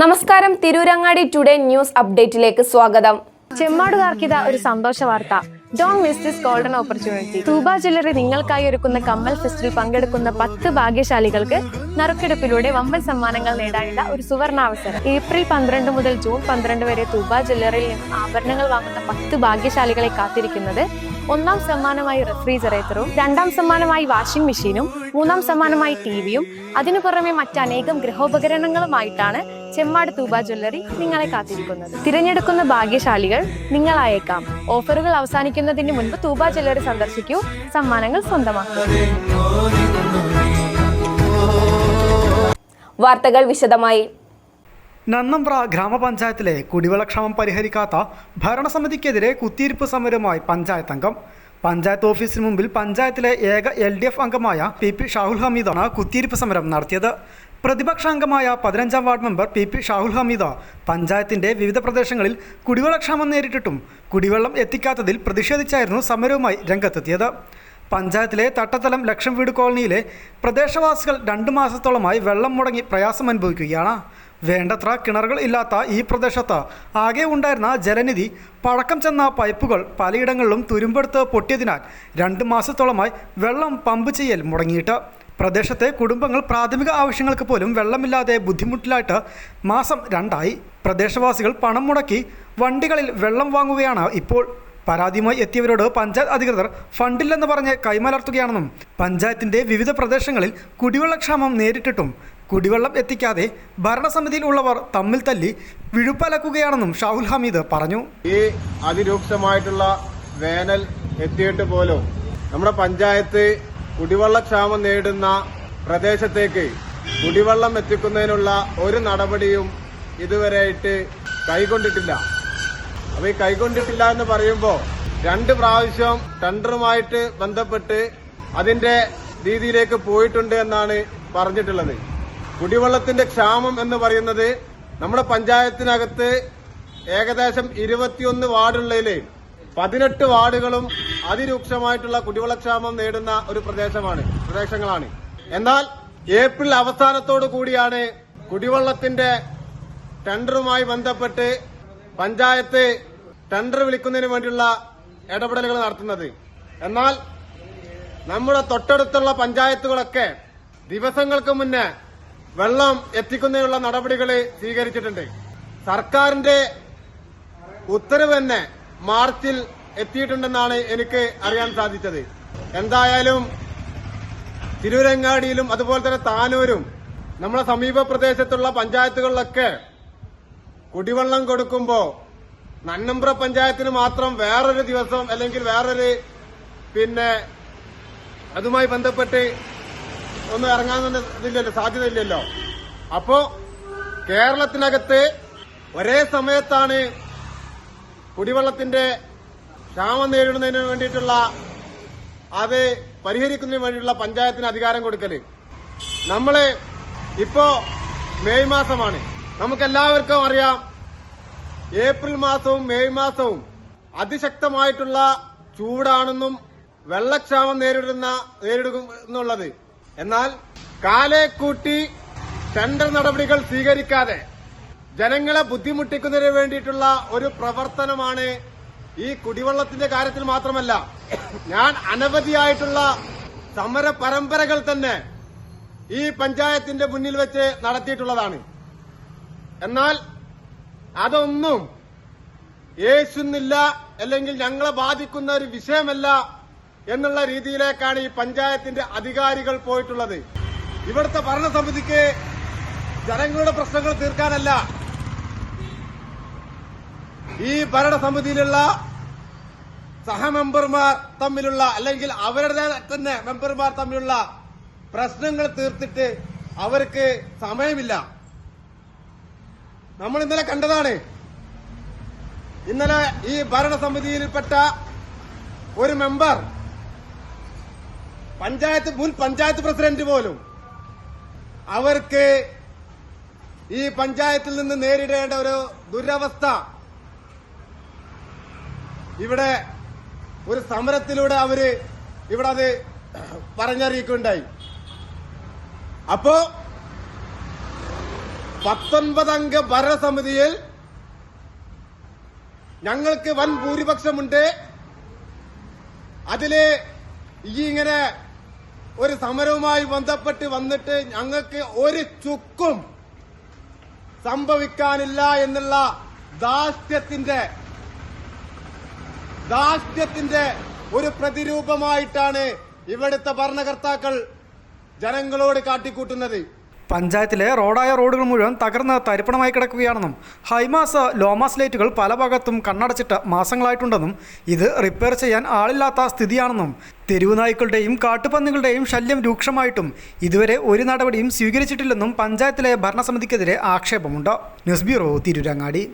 നമസ്കാരം, Tirurangadi today news അപ്ഡേറ്റിലേക്ക് സ്വാഗതം. ചെമ്മാടുകാർക്കിതാ ഒരു സന്തോഷ വാർത്ത. Don't miss this golden opportunity. Thooba jewellery നിങ്ങൾക്കായി ഒരുക്കുന്ന കമ്മൽ ഫെസ്റ്റിൽ പങ്കെടുക്കുന്ന 10 ഭാഗ്യശാലികൾക്ക് നറുക്കെടുപ്പിലൂടെ വമ്പൻ സമ്മാനങ്ങൾ നേടാനുള്ള ഒരു സുവർണാവസരം. ഏപ്രിൽ 12 മുതൽ ജൂൺ 12 വരെ തൂബ ജ്വല്ലറിയിൽ നിന്നും ആഭരണങ്ങൾ വാങ്ങുന്ന 10 ഭാഗ്യശാലികളെ കാത്തിരിക്കുന്നത് 1ാം സമ്മാനമായി റെഫ്രിജറേറ്ററും, 2ാം സമ്മാനമായി വാഷിംഗ് മെഷീനും, 3ാം സമ്മാനമായി ടിവിയും, അതിനു പുറമെ മറ്റനേകം ഗൃഹോപകരണങ്ങളുമായിട്ടാണ് ചെമ്മാട് തൂബ ജ്വല്ലറി നിങ്ങളെ കാത്തിരിക്കുന്നത്. തിരഞ്ഞെടുക്കുന്ന ഭാഗ്യശാലികൾ നിങ്ങളായേക്കാം. ഓഫറുകൾ അവസാനിക്കുന്നതിന് മുൻപ് തൂബ ജ്വല്ലറി സന്ദർശിക്കൂ, സമ്മാനങ്ങൾ സ്വന്തമാക്കൂ. വാർത്തകൾ വിശദമായി. നന്നമ്പ്ര ഗ്രാമപഞ്ചായത്തിലെ കുടിവെള്ളക്ഷാമം പരിഹരിക്കാത്ത ഭരണസമിതിക്കെതിരെ കുത്തിയിരിപ്പ് സമരവുമായി പഞ്ചായത്ത് അംഗം. പഞ്ചായത്ത് ഓഫീസിന് മുമ്പിൽ പഞ്ചായത്തിലെ ഏക LDF അംഗമായ PP ഷാഹുൽ ഹമീദാണ് കുത്തിയിരിപ്പ് സമരം നടത്തിയത്. പ്രതിപക്ഷാംഗമായ 15ാം ward member PP Shahul Hameed പഞ്ചായത്തിൻ്റെ വിവിധ പ്രദേശങ്ങളിൽ കുടിവെള്ളക്ഷാമം നേരിട്ടിട്ടും കുടിവെള്ളം എത്തിക്കാത്തതിൽ പ്രതിഷേധിച്ചായിരുന്നു സമരവുമായി രംഗത്തെത്തിയത്. പഞ്ചായത്തിലെ തട്ടത്തലം ലക്ഷം വീട് കോളനിയിലെ പ്രദേശവാസികൾ 2 മാസത്തോളമായി വെള്ളം മുടങ്ങി പ്രയാസം അനുഭവിക്കുകയാണ്. വേണ്ടത്ര കിണറുകൾ ഇല്ലാത്ത ഈ പ്രദേശത്ത് ആകെ ഉണ്ടായിരുന്ന ജലനിധി പഴക്കം ചെന്ന പൈപ്പുകൾ പലയിടങ്ങളിലും തുരുമ്പെടുത്ത് പൊട്ടിയതിനാൽ 2 മാസത്തോളമായി വെള്ളം പമ്പ് ചെയ്യൽ മുടങ്ങിയിട്ട് പ്രദേശത്തെ കുടുംബങ്ങൾ പ്രാഥമിക ആവശ്യങ്ങൾക്ക് പോലും വെള്ളമില്ലാതെ ബുദ്ധിമുട്ടിലായിട്ട് മാസം 2ആയി. പ്രദേശവാസികൾ പണം മുടക്കി വണ്ടികളിൽ വെള്ളം വാങ്ങുകയാണ് ഇപ്പോൾ. പരാതിയുമായി എത്തിയവരോട് പഞ്ചായത്ത് അധികൃതർ ഫണ്ടില്ലെന്ന് പറഞ്ഞ് കൈമലർത്തുകയാണെന്നും പഞ്ചായത്തിൻ്റെ വിവിധ പ്രദേശങ്ങളിൽ കുടിവെള്ളക്ഷാമം നേരിട്ടിട്ടും കുടിവെള്ളം എത്തിക്കാതെ ഭരണസമിതിയിൽ ഉള്ളവർ തമ്മിൽ തല്ലി വിഴുപ്പലക്കുകയാണെന്നും ഷാഹുൽ ഹമീദ് പറഞ്ഞു. ഈ അതിരൂക്ഷമായിട്ടുള്ള വേനൽ എത്തിയിട്ട് പോലും നമ്മുടെ പഞ്ചായത്ത് കുടിവെള്ളക്ഷാമം നേരിടുന്ന പ്രദേശത്തേക്ക് കുടിവെള്ളം എത്തിക്കുന്നതിനുള്ള ഒരു നടപടിയും ഇതുവരെയായിട്ട് കൈക്കൊണ്ടിട്ടില്ല. അപ്പോൾ ഈ കൈക്കൊണ്ടിട്ടില്ല എന്ന് പറയുമ്പോൾ 2 പ്രാവശ്യം ടെൻഡറുമായിട്ട് ബന്ധപ്പെട്ട് അതിന്റെ രീതിയിലേക്ക് പോയിട്ടുണ്ട് എന്നാണ് പറഞ്ഞിട്ടുള്ളത്. കുടിവെള്ളത്തിന്റെ ക്ഷാമം എന്ന് പറയുന്നത് നമ്മുടെ പഞ്ചായത്തിനകത്ത് ഏകദേശം 21 വാർഡുള്ളതിൽ 18 വാർഡുകളും അതിരൂക്ഷമായിട്ടുള്ള കുടിവെള്ളക്ഷാമം നേടുന്ന ഒരു പ്രദേശങ്ങളാണ്. എന്നാൽ ഏപ്രിൽ അവസാനത്തോടു കൂടിയാണ് കുടിവെള്ളത്തിന്റെ ടെൻഡറുമായി ബന്ധപ്പെട്ട് പഞ്ചായത്ത് ടെൻഡർ വിളിക്കുന്നതിന് വേണ്ടിയുള്ള ഇടപെടലുകൾ നടത്തുന്നത്. എന്നാൽ നമ്മുടെ തൊട്ടടുത്തുള്ള പഞ്ചായത്തുകളൊക്കെ ദിവസങ്ങൾക്ക് മുന്നേ വെള്ളം എത്തിക്കുന്നതിനുള്ള നടപടികൾ സ്വീകരിച്ചിട്ടുണ്ട്. സർക്കാരിന്റെ ഉത്തരവ് തന്നെ മാർച്ചിൽ എത്തിയിട്ടുണ്ടെന്നാണ് എനിക്ക് അറിയാൻ സാധിച്ചത്. എന്തായാലും തിരൂരങ്ങാടിയിലും അതുപോലെ തന്നെ താനൂരും നമ്മുടെ സമീപ പ്രദേശത്തുള്ള പഞ്ചായത്തുകളിലൊക്കെ കുടിവെള്ളം കൊടുക്കുമ്പോൾ നന്നമ്പ്ര പഞ്ചായത്തിന് മാത്രം വേറൊരു ദിവസം അല്ലെങ്കിൽ വേറൊരു അതുമായി ബന്ധപ്പെട്ട് ഒന്നും ഇറങ്ങാൻ സാധ്യതയില്ലല്ലോ. അപ്പോ കേരളത്തിനകത്ത് ഒരേ സമയത്താണ് കുടിവെള്ളത്തിന്റെ ക്ഷാമം നേരിടുന്നതിന് വേണ്ടിയിട്ടുള്ള അത് പരിഹരിക്കുന്നതിന് വേണ്ടിയിട്ടുള്ള പഞ്ചായത്തിന് അധികാരം കൊടുക്കല്. നമ്മള് ഇപ്പോ മെയ് മാസമാണ്. നമുക്കെല്ലാവർക്കും അറിയാം, ഏപ്രിൽ മാസവും മെയ് മാസവും അതിശക്തമായിട്ടുള്ള ചൂടാണെന്നും വെള്ളക്ഷാമം നേരിടുന്നുള്ളത്. എന്നാൽ കാലേക്കൂട്ടി ടെൻഡർ നടപടികൾ സ്വീകരിക്കാതെ ജനങ്ങളെ ബുദ്ധിമുട്ടിക്കുന്നതിന് വേണ്ടിയിട്ടുള്ള ഒരു പ്രവർത്തനമാണ് ഈ കുടിവെള്ളത്തിന്റെ കാര്യത്തിൽ മാത്രമല്ല, ഞാൻ അനവധിയായിട്ടുള്ള സമര പരമ്പരകൾ തന്നെ ഈ പഞ്ചായത്തിന്റെ മുന്നിൽ വെച്ച് നടത്തിയിട്ടുള്ളതാണ്. എന്നാൽ അതൊന്നും യേശുന്നില്ല, അല്ലെങ്കിൽ ഞങ്ങളെ ബാധിക്കുന്ന ഒരു വിഷയമല്ല എന്നുള്ള രീതിയിലേക്കാണ് ഈ പഞ്ചായത്തിന്റെ അധികാരികൾ പോയിട്ടുള്ളത്. ഇവിടുത്തെ ഭരണസമിതിക്ക് ജനങ്ങളുടെ പ്രശ്നങ്ങൾ തീർക്കാനല്ല, ഈ ഭരണസമിതിയിലുള്ള സഹമെമ്പർമാർ തമ്മിലുള്ള അല്ലെങ്കിൽ അവരുടെ തന്നെ മെമ്പർമാർ തമ്മിലുള്ള പ്രശ്നങ്ങൾ തീർത്തിട്ട് അവർക്ക് സമയമില്ല. നമ്മൾ ഇന്നലെ കണ്ടതാണ്. ഇന്നലെ ഈ ഭരണസമിതിയിൽപ്പെട്ട ഒരു മെമ്പർ മുൻ പഞ്ചായത്ത് പ്രസിഡന്റ് പോലും അവർക്ക് ഈ പഞ്ചായത്തിൽ നിന്ന് നേരിടേണ്ട ഒരു ദുരവസ്ഥ ഇവിടെ ഒരു സമരത്തിലൂടെ ഇവിടെ അത് പറഞ്ഞറിയിക്കുകയുണ്ടായി. അപ്പോ 19 അംഗ ഭരണസമിതിയിൽ ഞങ്ങൾക്ക് വൻ ഭൂരിപക്ഷമുണ്ട്. അതില് ഇങ്ങനെ ഒരു സമരവുമായി ബന്ധപ്പെട്ട് വന്നിട്ട് ഞങ്ങൾക്ക് ഒരു ചുക്കും സംഭവിക്കാനില്ല എന്നുള്ള ധാർഷ്ട്യത്തിന്റെ ഒരു പ്രതിരൂപമായിട്ടാണ് ഇവിടുത്തെ ഭരണകർത്താക്കൾ ജനങ്ങളോട് കാട്ടിക്കൂട്ടുന്നത്. പഞ്ചായത്തിലെ റോഡുകൾ മുഴുവൻ തകർന്ന് തരിപ്പണമായി കിടക്കുകയാണെന്നും ഹൈമാസ് ലോമാസ് ലൈറ്റുകൾ പല ഭാഗത്തും കണ്ണടച്ചിട്ട് മാസങ്ങളായിട്ടുണ്ടെന്നും ഇത് റിപ്പയർ ചെയ്യാൻ ആളില്ലാത്ത സ്ഥിതിയാണെന്നും തെരുവു നായ്ക്കളുടെയും കാട്ടുപന്നികളുടെയും ശല്യം രൂക്ഷമായിട്ടും ഇതുവരെ ഒരു നടപടിയും സ്വീകരിച്ചിട്ടില്ലെന്നും പഞ്ചായത്തിലെ ഭരണസമിതിക്കെതിരെ ആക്ഷേപമുണ്ട്. News bureau, Tirurangadi.